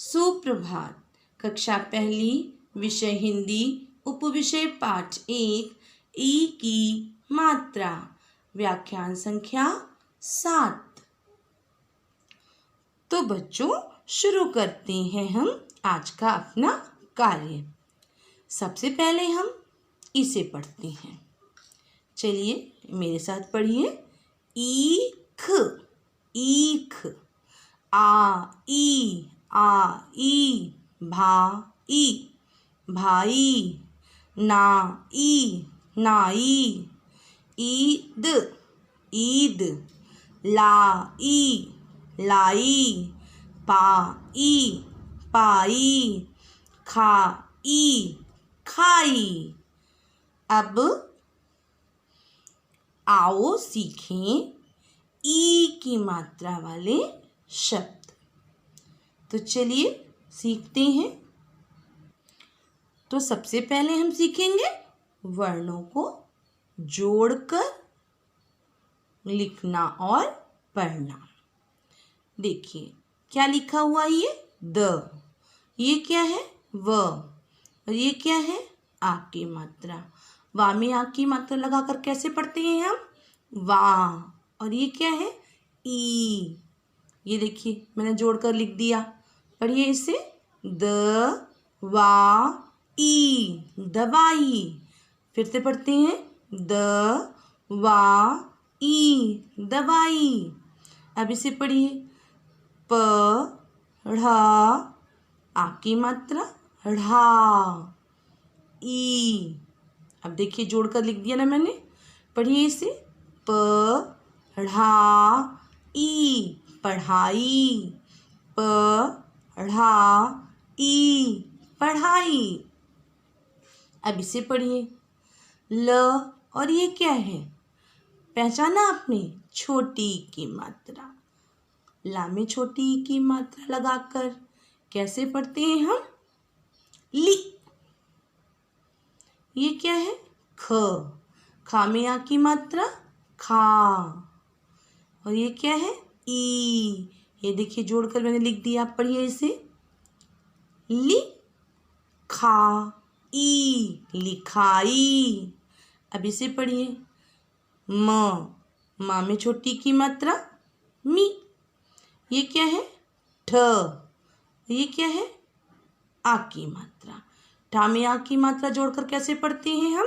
सुप्रभात। कक्षा पहली, विषय हिंदी, उपविषय पाठ 1, ई की मात्रा, व्याख्यान संख्या 7। तो बच्चों, शुरू करते हैं हम आज का अपना कार्य। सबसे पहले हम इसे पढ़ते हैं। चलिए मेरे साथ पढ़िए। ईख, ईख। आई, भाई, भाई। नाई, ईद, ईद। लाई, पाई। खाई। अब आओ सीखें ई की मात्रा वाले शब्द। तो चलिए सीखते हैं। तो सबसे पहले हम सीखेंगे वर्णों को जोड़कर लिखना और पढ़ना। देखिए क्या लिखा हुआ, ये क्या है, व। और ये क्या है, आ की मात्रा। वा में आ की मात्रा लगाकर कैसे पढ़ते हैं हम, वाह। और ये क्या है, ई। ये देखिए मैंने जोड़कर लिख दिया। पढ़िए इसे, द वा ई, दवाई। फिर से पढ़ते हैं, द वा ई, दवाई। अब इसे पढ़िए, प ढ़, आ की मात्रा, ढ़ा, ई। अब देखिए जोड़कर लिख दिया ना मैंने। पढ़िए इसे, प ढ़ा ई, पढ़ाई। प ढ़ा ई, पढ़ाई। अब इसे पढ़िए, ल। और ये क्या है, पहचाना आपने, छोटी की मात्रा। ला में छोटी की मात्रा लगाकर कैसे पढ़ते हैं हम, ली। ये क्या है, ख। खा में आ की मात्रा, खा। और ये क्या है, ई। ये देखिए जोड़कर मैंने लिख दिया। आप पढ़िए इसे, ली खा ई, लिखाई। अब इसे पढ़िए, म। माँ में छोटी की मात्रा, मी। ये क्या है, ठ। ये क्या है, आ की मात्रा। ठा में आ की मात्रा जोड़कर कैसे पढ़ते हैं हम,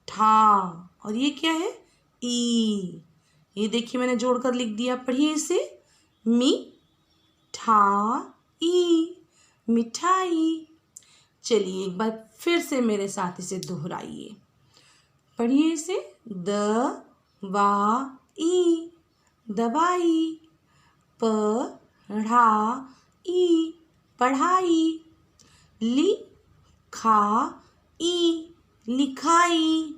ठा। और ये क्या है, ई। ये देखिए मैंने जोड़कर लिख दिया। पढ़िए इसे, मी ठा ई, मिठाई। चलिए एक बार फिर से मेरे साथ इसे दोहराइए। पढ़िए इसे, द वा ई, दवाई। प ढ़ा ई, पढ़ाई। ली खा ई, लिखाई।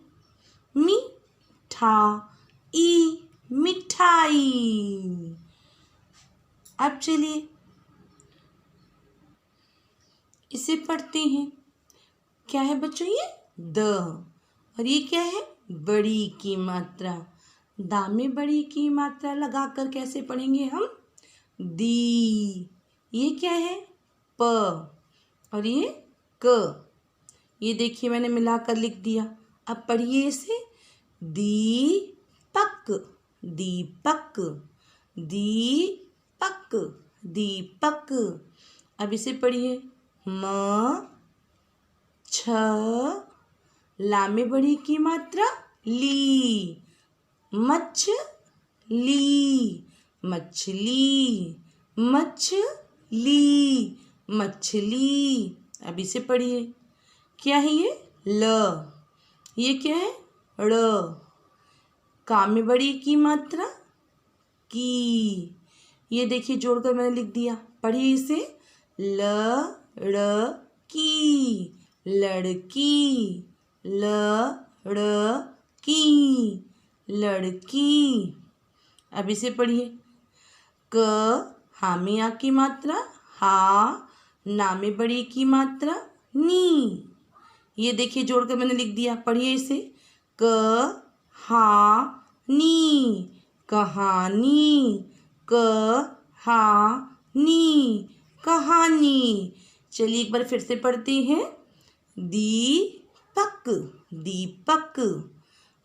मी ठा ई, मिठाई। अब चलिए इसे पढ़ते हैं। क्या है बच्चों, ये द। और ये क्या है, बड़ी की मात्रा। दा में बड़ी की मात्रा लगाकर कैसे पढ़ेंगे हम, दी। ये क्या है, प। और ये क। ये देखिए मैंने मिलाकर लिख दिया। अब पढ़िए इसे, दीपक, दीपक। दीपक, दीपक। अब इसे पढ़िए, म छ। ला में बड़ी की मात्रा, ली। ली, मछली। ली, मछली। अब इसे पढ़िए, क्या है ये, ल। ये क्या है, ड़। का में बड़ी की मात्रा, की। ये देखिए जोड़कर मैंने लिख दिया। पढ़िए इसे, ल ड़ की, लड़की। ल ड़ की, लड़की। अब इसे पढ़िए, क। हा में आ की मात्रा, हा। ना में बड़ी की मात्रा, नी। ये देखिए जोड़कर मैंने लिख दिया। पढ़िए इसे, क हा नी, कहानी। क हा नी, कहानी। चलिए एक बार फिर से पढ़ते हैं। दीपक दीपक,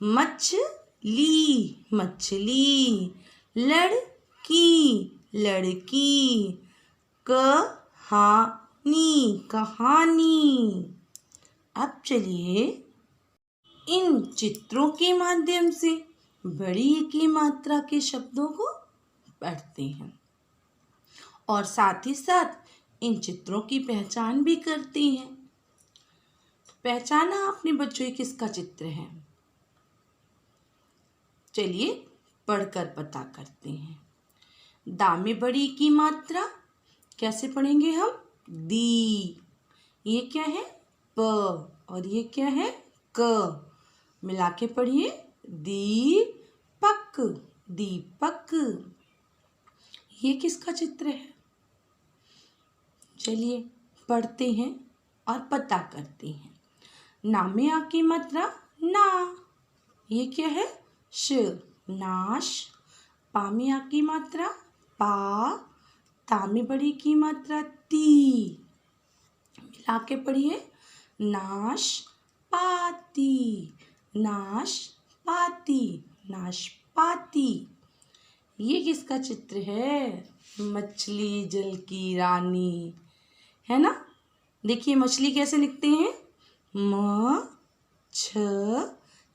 मछली मछली, लड़की लड़की, कहानी कहानी। अब चलिए इन चित्रों के माध्यम से बड़ी की मात्रा के शब्दों को पढ़ते हैं और साथ ही साथ इन चित्रों की पहचान भी करते हैं। पहचाना आपने बच्चों ये किसका चित्र है? चलिए पढ़कर पता करते हैं। दा में बड़ी की मात्रा कैसे पढ़ेंगे हम? दी। ये क्या है? प। और ये क्या है? क। मिला के पढ़िए। दीपक दीपक। ये किसका चित्र है? चलिए पढ़ते हैं और पता करते हैं। ना में आ की मात्रा ना। ये क्या है? श, नाश। पा में आ की मात्रा पा। ता में बड़ी की मात्रा ती। मिला के पढ़िए। नाश पाती नाश पाती नाशपाती। ये किसका चित्र है? मछली जल की रानी, है ना। देखिए मछली कैसे लिखते हैं? म छ,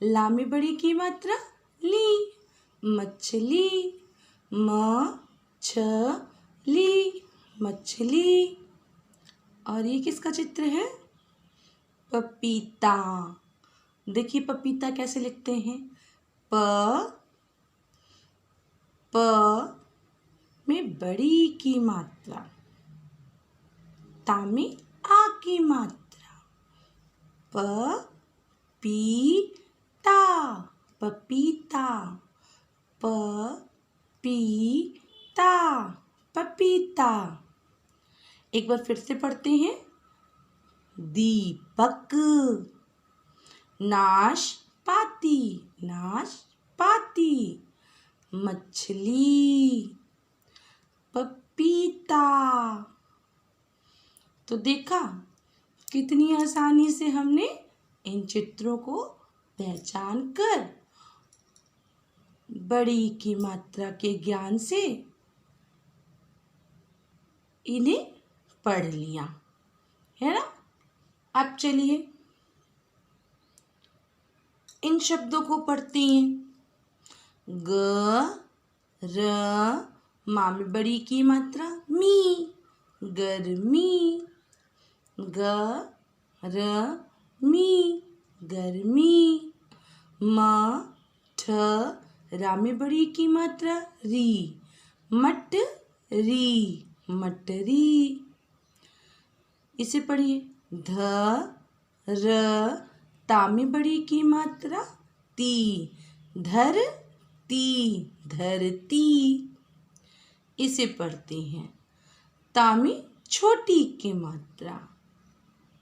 ला में बड़ी की मात्रा ली, मछली। म छ ली, मछली। और ये किसका चित्र है? पपीता। देखिए पपीता कैसे लिखते हैं? प में बड़ी की मात्रा, ता में आ की मात्रा, प पी ता पपीता, प पी ता पपीता। एक बार फिर से पढ़ते हैं। दीपक, नाशपाती नाशपाती, मछली, पपीता। तो देखा कितनी आसानी से हमने इन चित्रों को पहचान कर बड़ी की मात्रा के ज्ञान से इन्हें पढ़ लिया, है ना। अब चलिए इन शब्दों को पढ़ते हैं। ग र, मा में बड़ी की मात्रा मी, गर्मी। ग र मी, गर्मी। म ठ, रा में बड़ी की मात्रा री, मट री मटरी। इसे पढ़िए। ध र, ता में बड़ी की मात्रा ती, धर ती धरती। इसे पढ़ते हैं। ता में छोटी की मात्रा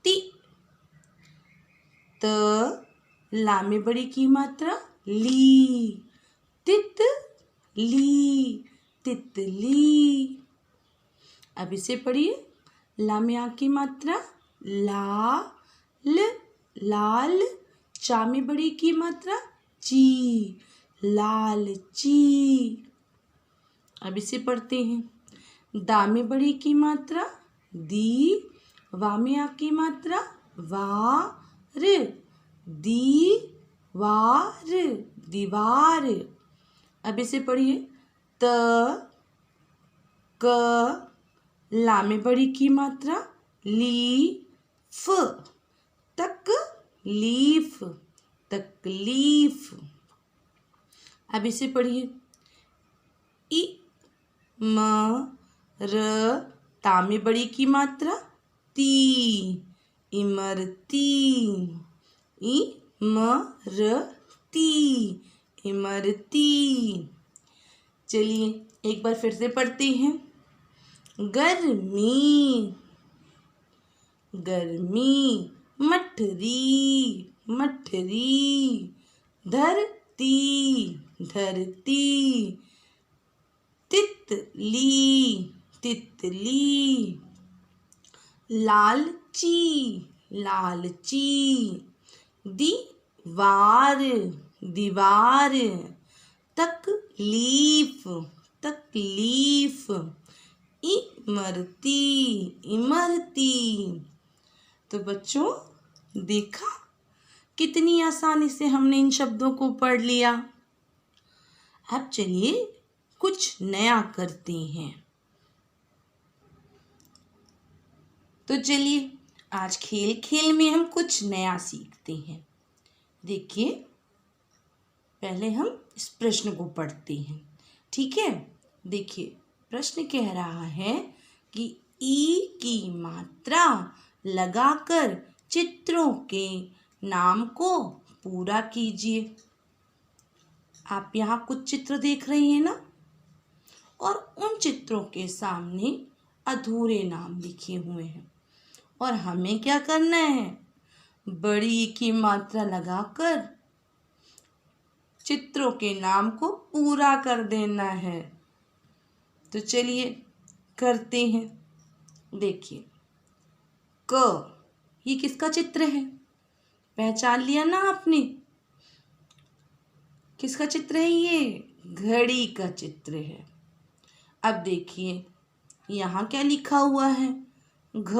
ती, त, ला में बड़ी की मात्रा ली, तित ली तितली। अब इसे पढ़िए। ला में आ की मात्रा ला ल, लाल। चा में बड़ी की मात्रा ची, लालची। अब इसे पढ़ते हैं। दा में बड़ी की मात्रा दी, वा में आ की मात्रा वार, दीवार दीवार। अब इसे पढ़िए। त, क, ला में बड़ी की मात्रा ली, फ, तक लीफ तकलीफ। अब इसे पढ़िए। इ, म, र, ता में बड़ी की मात्रा ती, इमरती। इ, म, र, ती इमरती। चलिए एक बार फिर से पढ़ते हैं। गर्मी गर्मी, मठरी मठरी, धरती धरती, तितली तितली। लालची, लालची। दीवार, दीवार। तकलीफ, तकलीफ। इमरती, इमरती। तो बच्चों देखा कितनी आसानी से हमने इन शब्दों को पढ़ लिया। अब चलिए कुछ नया करते हैं। तो चलिए आज खेल खेल में हम कुछ नया सीखते हैं। देखिए पहले हम इस प्रश्न को पढ़ते हैं, ठीक है। देखिए प्रश्न कह रहा है कि ई की मात्रा लगाकर चित्रों के नाम को पूरा कीजिए। आप यहाँ कुछ चित्र देख रहे हैं ना, और उन चित्रों के सामने अधूरे नाम लिखे हुए हैं और हमें क्या करना है, बड़ी की मात्रा लगाकर चित्रों के नाम को पूरा कर देना है। तो चलिए करते हैं। देखिए क, ये किसका चित्र है, पहचान लिया ना आपने, किसका चित्र है, ये घड़ी का चित्र है। अब देखिए यहाँ क्या लिखा हुआ है, घ,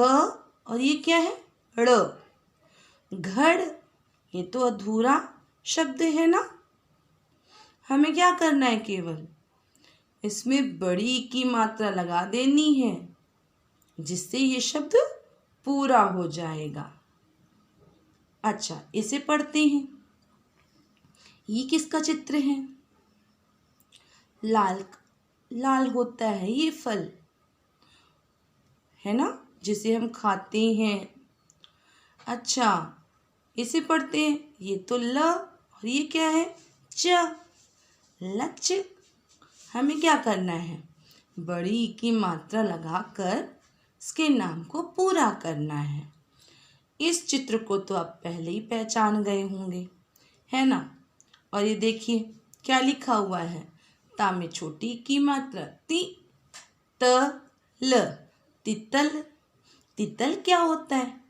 और ये क्या है, ड़, घड़। ये तो अधूरा शब्द है ना, हमें क्या करना है, केवल इसमें बड़ी की मात्रा लगा देनी है जिससे ये शब्द पूरा हो जाएगा। अच्छा इसे पढ़ते हैं। ये किसका चित्र है, लाल, लाल होता है ये फल है ना, जिसे हम खाते हैं। अच्छा इसे पढ़ते हैं। ये तो ल, और ये क्या है, च, लच। हमें क्या करना है, बड़ी की मात्रा लगाकर इसके नाम को पूरा करना है। इस चित्र को तो आप पहले ही पहचान गए होंगे, है ना। और ये देखिए क्या लिखा हुआ है, ता में छोटी की मात्रा ती, त, ल, तितल। तितल क्या होता है।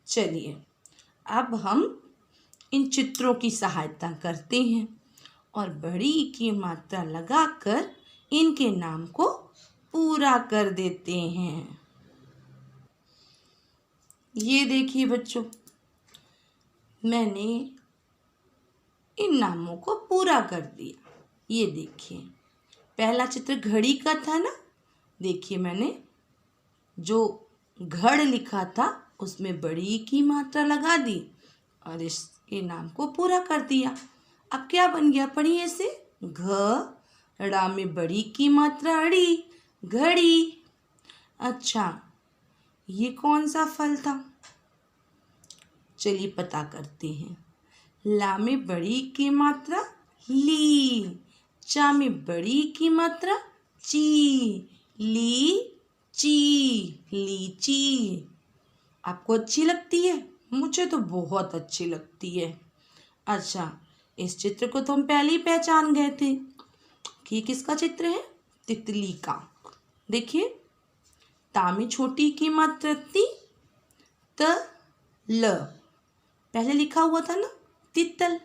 चलिए अब हम इन चित्रों की सहायता करते हैं और बड़ी की मात्रा लगाकर इनके नाम को पूरा कर देते हैं। ये देखिए बच्चों, मैंने इन नामों को पूरा कर दिया। ये देखिए पहला चित्र घड़ी का था ना, देखिए मैंने जो घड़ लिखा था उसमें बड़ी की मात्रा लगा दी और इसके नाम को पूरा कर दिया। अब क्या बन गया, पढ़िए इसे, घ, ड़ा में बड़ी की मात्रा अड़ी, घड़ी। अच्छा ये कौन सा फल था, चलिए पता करते हैं। ला में बड़ी की मात्रा ली, चा में बड़ी की मात्रा ची, ली ची, लीची। आपको अच्छी लगती है, मुझे तो बहुत अच्छी लगती है। अच्छा इस चित्र को तो हम पहले ही पहचान गए थे कि किसका चित्र है, तितली का। देखिए ता में छोटी की मात्रा ती, त, ल, पहले लिखा हुआ था ना तितल,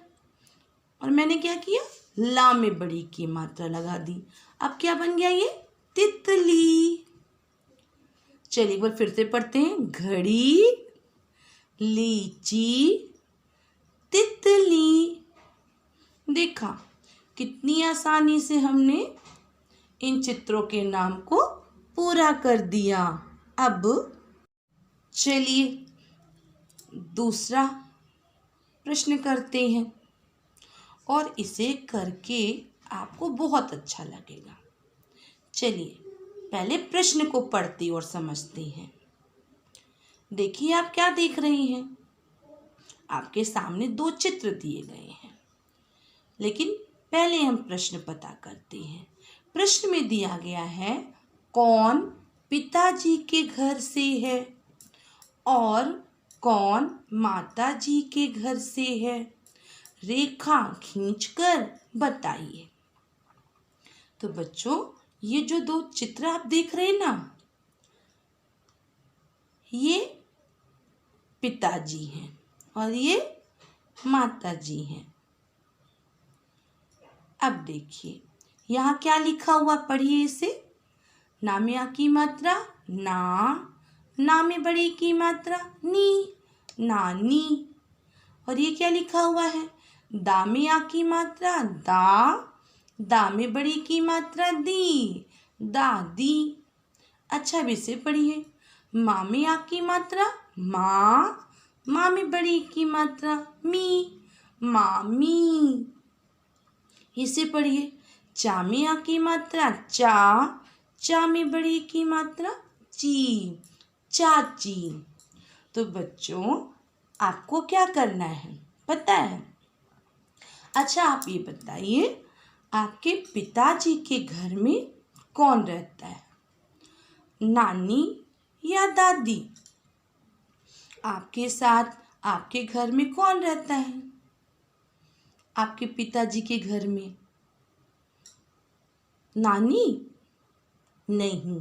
और मैंने क्या किया, ला में बड़ी की मात्रा लगा दी। अब क्या बन गया, ये तितली। चलिए एक बार फिर से पढ़ते हैं, घड़ी, लीची, तितली। देखा कितनी आसानी से हमने इन चित्रों के नाम को पूरा कर दिया। अब चलिए दूसरा प्रश्न करते हैं और इसे करके आपको बहुत अच्छा लगेगा। चलिए पहले प्रश्न को पढ़ते और समझते हैं। देखिए आप क्या देख रहे हैं, आपके सामने दो चित्र दिए गए हैं, लेकिन पहले हम प्रश्न पता करते हैं। प्रश्न में दिया गया है, कौन पिताजी के घर से है और कौन माताजी के घर से है, रेखा खींचकर बताइए। तो बच्चों ये जो दो चित्र आप देख रहे हैं ना, ये पिताजी हैं और ये माताजी हैं। अब देखिए यहाँ क्या लिखा हुआ, पढ़िए इसे। ना में आ की मात्रा ना में बड़ी की मात्रा नी, नानी। और ये क्या लिखा हुआ है, दा में आ की मात्रा दा में बड़ी की मात्रा दी, दादी। अच्छा अब इसे पढ़िए। माँ में आ की मात्रा माँ में बड़ी की मात्रा मी, मामी। इसे पढ़िए। चा में आ की मात्रा चा में बड़ी की मात्रा ची, चाची। तो बच्चों आपको क्या करना है पता है? अच्छा आप ये बताइए, आपके पिताजी के घर में कौन रहता है, नानी या दादी? आपके साथ आपके घर में कौन रहता है आपके पिताजी के घर में? नानी नहीं,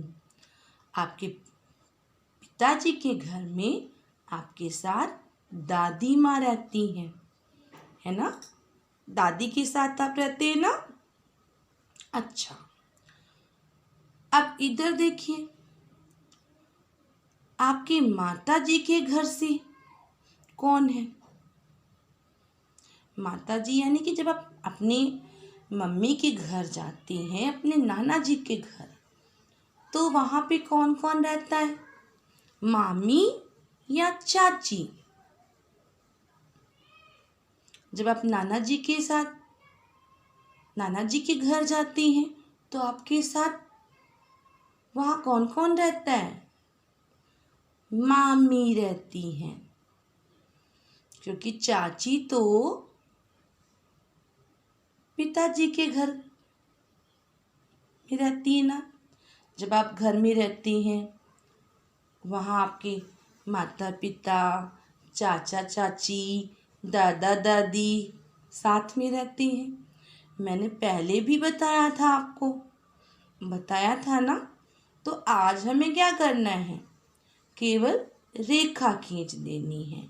आपके पिताजी के घर में आपके साथ दादी माँ रहती हैं, है ना? दादी के साथ आप रहते हैं ना? अच्छा अब इधर देखिए, आपके माताजी के घर से कौन है? माताजी यानी कि जब आप अपने मम्मी के घर जाते हैं, अपने नाना जी के घर, तो वहाँ पे कौन कौन रहता है, मामी या चाची? जब आप नाना जी के साथ नाना जी के घर जाते हैं तो आपके साथ वहाँ कौन कौन रहता है, मामी रहती हैं, क्योंकि चाची तो पिताजी के घर में रहती है ना। जब आप घर में रहते हैं वहाँ आपके माता पिता, चाचा चाची, दादा दादी साथ में रहते हैं। मैंने पहले भी बताया था आपको, बताया था ना। तो आज हमें क्या करना है, केवल रेखा खींच देनी है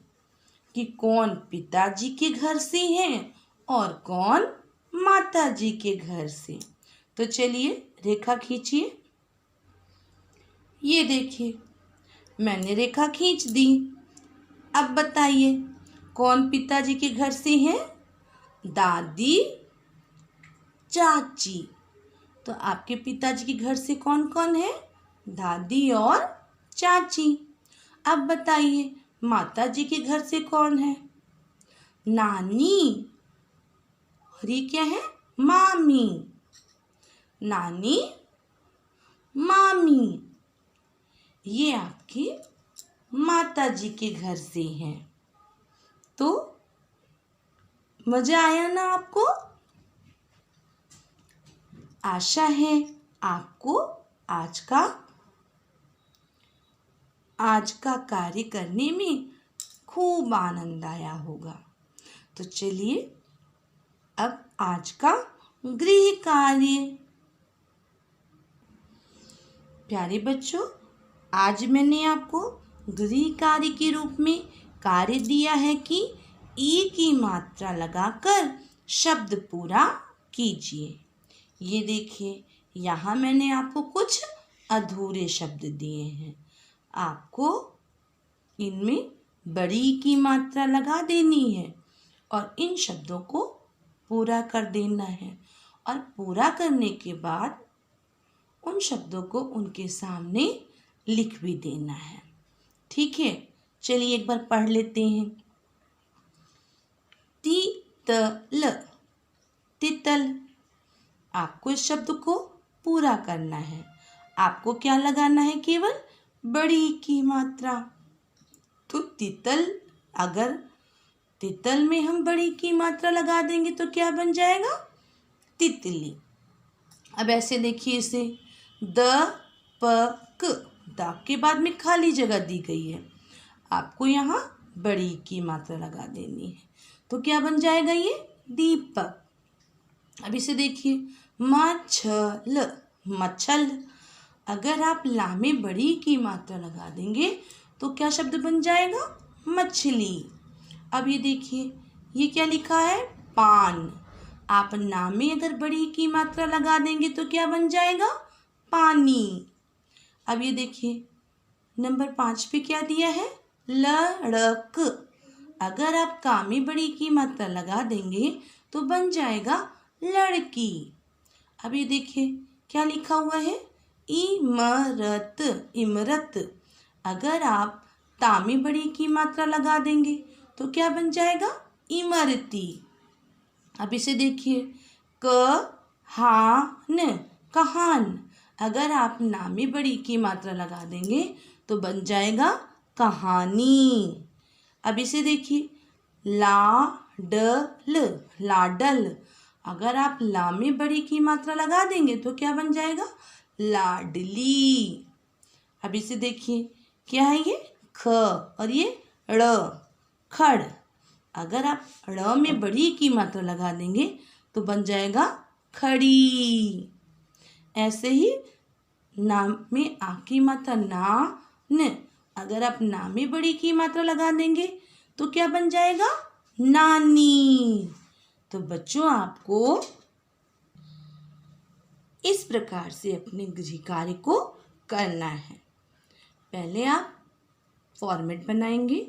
कि कौन पिताजी के घर से हैं और कौन माताजी के घर से। तो चलिए रेखा खींचिए। ये देखिए मैंने रेखा खींच दी। अब बताइए कौन पिताजी के घर से हैं, दादी चाची। तो आपके पिताजी के घर से कौन कौन है, दादी और चाची। अब बताइए माताजी के घर से कौन है, नानी और ये क्या है, मामी। नानी मामी ये आपकी माताजी के घर से हैं। तो मजा आया ना आपको? आशा है आपको आज का कार्य करने में खूब आनंद आया होगा। तो चलिए अब आज का गृह कार्य। प्यारे बच्चों, आज मैंने आपको गृह कार्य के रूप में कार्य दिया है कि ई की मात्रा लगाकर शब्द पूरा कीजिए। ये देखिए यहाँ मैंने आपको कुछ अधूरे शब्द दिए हैं, आपको इनमें बड़ी की मात्रा लगा देनी है और इन शब्दों को पूरा कर देना है। और पूरा करने के बाद उन शब्दों को उनके सामने लिख भी देना है। ठीक है, चलिए एक बार पढ़ लेते हैं। तितल, तितल। आपको इस शब्द को पूरा करना है। आपको क्या लगाना है, केवल बड़ी की मात्रा। तो तितल, अगर तितल में हम बड़ी की मात्रा लगा देंगे तो क्या बन जाएगा, तितली। अब ऐसे देखिए इसे, द प क, द के बाद में खाली जगह दी गई है, आपको यहाँ बड़ी की मात्रा लगा देनी है। तो क्या बन जाएगा, ये दीपक। अब इसे देखिए, मछल, मच्छल। अगर आप ला में बड़ी की मात्रा लगा देंगे तो क्या शब्द बन जाएगा? मछली। अब ये देखिए, ये क्या लिखा है? पान। आप ना में अगर बड़ी की मात्रा लगा देंगे तो क्या बन जाएगा? पानी। अब ये देखिए, नंबर 5 पे क्या दिया है? लड़क। अगर आप का में बड़ी की मात्रा लगा देंगे तो बन जाएगा लड़की। अब ये देखिए, क्या लिखा हुआ है? इमरत। इमरत। अगर आप ता में बड़ी की मात्रा लगा देंगे तो क्या बन जाएगा? इमरती। अब इसे देखिए, कहान। कहान। अगर आप ना में बड़ी की मात्रा लगा देंगे तो बन जाएगा कहानी। अब इसे देखिए, लाडल। लाडल। अगर आप ला में बड़ी की मात्रा लगा देंगे तो क्या बन जाएगा? लाडली। अब इसे देखिए, क्या है ये? ख और ये ड़। खड़। अगर आप ड़ में बड़ी की मात्रा लगा देंगे तो बन जाएगा खड़ी। ऐसे ही नाम में आ की मात्रा ना न, अगर आप ना में बड़ी की मात्रा लगा देंगे तो क्या बन जाएगा? नानी। तो बच्चों, आपको इस प्रकार से अपने गृह कार्य को करना है। पहले आप फॉर्मेट बनाएंगे,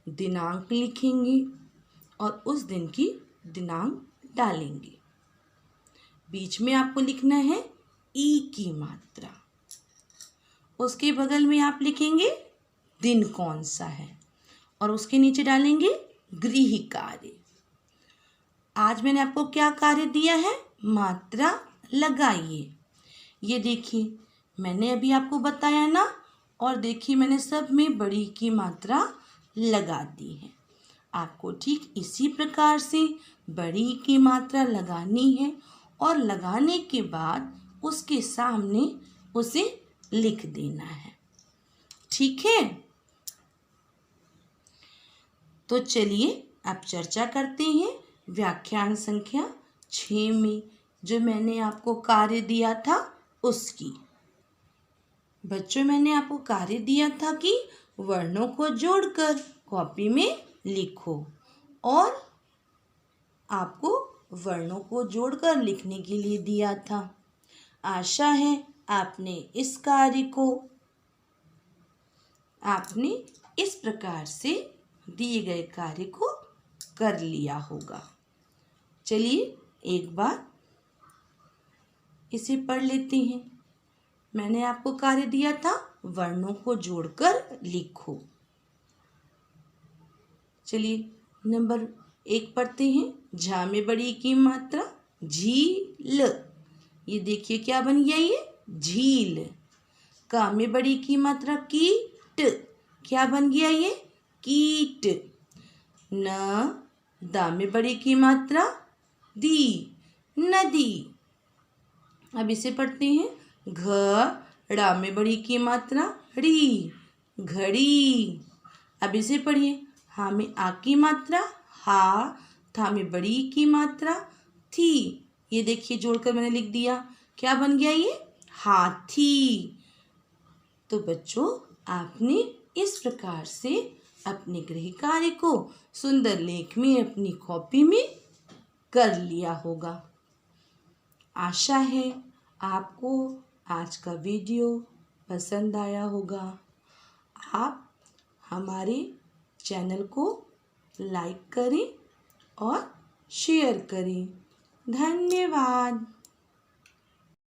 दिनांक लिखेंगे और उस दिन की दिनांक डालेंगे। बीच में आपको लिखना है ई की मात्रा। उसके बगल में आप लिखेंगे दिन कौन सा है और उसके नीचे डालेंगे गृह कार्य। आज मैंने आपको क्या कार्य दिया है? मात्रा लगाइए। ये देखिए, मैंने अभी आपको बताया ना, और देखिए मैंने सब में बड़ी की मात्रा लगा दी है। आपको ठीक इसी प्रकार से बड़ी की मात्रा लगानी है और लगाने के बाद उसके सामने उसे लिख देना है। ठीक है? तो चलिए अब चर्चा करते हैं व्याख्यान संख्या 6 में जो मैंने आपको कार्य दिया था उसकी। बच्चों, मैंने आपको कार्य दिया था कि वर्णों को जोड़कर कॉपी में लिखो, और आपको वर्णों को जोड़कर लिखने के लिए दिया था। आशा है आपने इस प्रकार से दिए गए कार्य को कर लिया होगा। चलिए एक बार इसे पढ़ लेते हैं। मैंने आपको कार्य दिया था वर्णों को जोड़कर लिखो। चलिए नंबर 1 पढ़ते हैं। झा में बड़ी की मात्रा झील। ये देखिए क्या बन गया? ये झील। का में बड़ी की मात्रा कीट। क्या बन गया? ये कीट। न दा में बड़ी की मात्रा दी, नदी। अब इसे पढ़ते हैं। घ ड़ा में बड़ी की मात्रा ड़ी, घड़ी। अब इसे पढ़िए। हा में आ की मात्रा हा, था में बड़ी की मात्रा थी। ये देखिए जोड़कर मैंने लिख दिया। क्या बन गया? ये हाथी। तो बच्चों, आपने इस प्रकार से अपने गृह कार्य को सुंदर लेख में अपनी कॉपी में कर लिया होगा। आशा है आपको आज का वीडियो पसंद आया होगा। आप हमारे चैनल को लाइक करें और शेयर करें। धन्यवाद।